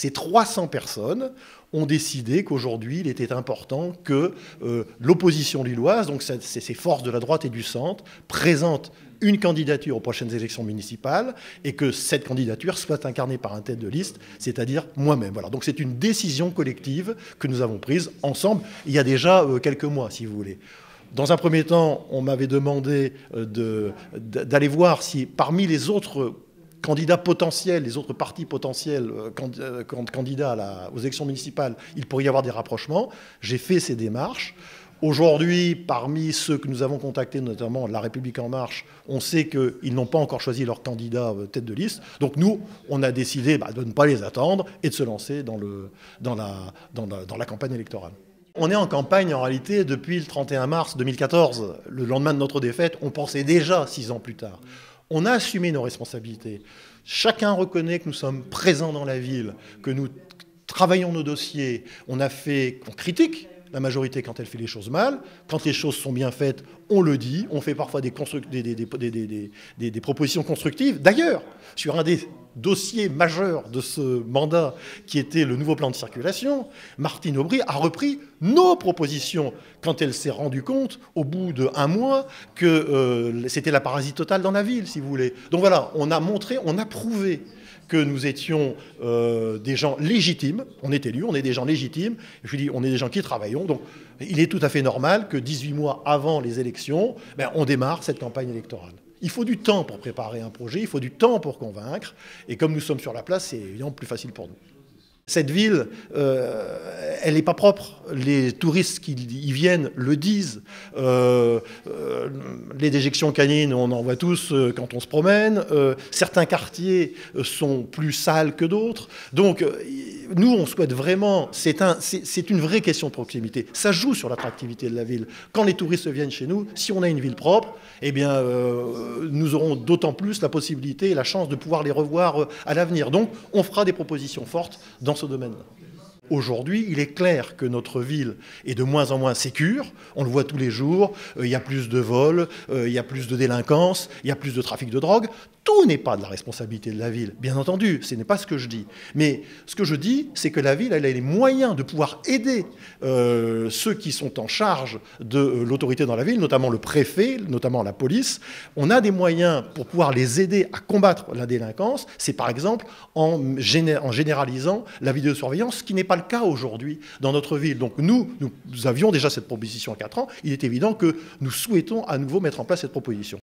Ces 300 personnes ont décidé qu'aujourd'hui, il était important que l'opposition lilloise, donc ces forces de la droite et du centre, présentent une candidature aux prochaines élections municipales et que cette candidature soit incarnée par un tête de liste, c'est-à-dire moi-même. Voilà. Donc c'est une décision collective que nous avons prise ensemble il y a déjà quelques mois, si vous voulez. Dans un premier temps, on m'avait demandé d'aller voir si parmi les autres candidats potentiels, les autres partis potentiels candidats aux élections municipales, il pourrait y avoir des rapprochements. J'ai fait ces démarches. Aujourd'hui, parmi ceux que nous avons contactés, notamment La République En Marche, on sait qu'ils n'ont pas encore choisi leur candidat tête de liste. Donc nous, on a décidé de ne pas les attendre et de se lancer dans la campagne électorale. On est en campagne en réalité depuis le 31 mars 2014. Le lendemain de notre défaite, on pensait déjà 6 ans plus tard. On a assumé nos responsabilités. Chacun reconnaît que nous sommes présents dans la ville, que nous travaillons nos dossiers. On critique la majorité quand elle fait les choses mal. Quand les choses sont bien faites, on le dit. On fait parfois des propositions constructives. D'ailleurs, sur un des dossiers majeurs de ce mandat, qui était le nouveau plan de circulation, Martine Aubry a repris nos propositions quand elle s'est rendue compte, au bout d'1 mois, que c'était la paralysie totale dans la ville, si vous voulez. Donc voilà, on a montré, on a prouvé que nous étions des gens légitimes. On est élus, on est des gens légitimes. Je dis, on est des gens qui travaillons. Donc, il est tout à fait normal que 18 mois avant les élections, on démarre cette campagne électorale. Il faut du temps pour préparer un projet, il faut du temps pour convaincre. Et comme nous sommes sur la place, c'est évidemment plus facile pour nous. Cette ville, elle n'est pas propre. Les touristes qui y viennent le disent. Les déjections canines, on en voit tous quand on se promène. Certains quartiers sont plus sales que d'autres. Donc, nous, on souhaite vraiment... C'est une vraie question de proximité. Ça joue sur l'attractivité de la ville. Quand les touristes viennent chez nous, si on a une ville propre, eh bien, nous aurons d'autant plus la possibilité et la chance de pouvoir les revoir à l'avenir. Donc, on fera des propositions fortes dans ce domaine-là. Aujourd'hui, il est clair que notre ville est de moins en moins sécure. On le voit tous les jours. Il y a plus de vols, il y a plus de délinquance, il y a plus de trafic de drogue. Tout n'est pas de la responsabilité de la ville, bien entendu, ce n'est pas ce que je dis. Mais ce que je dis, c'est que la ville, elle a les moyens de pouvoir aider ceux qui sont en charge de l'autorité dans la ville, notamment le préfet, notamment la police. On a des moyens pour pouvoir les aider à combattre la délinquance. C'est par exemple en généralisant la vidéosurveillance, ce qui n'est pas le cas aujourd'hui dans notre ville. Donc nous avions déjà cette proposition à 4 ans. Il est évident que nous souhaitons à nouveau mettre en place cette proposition.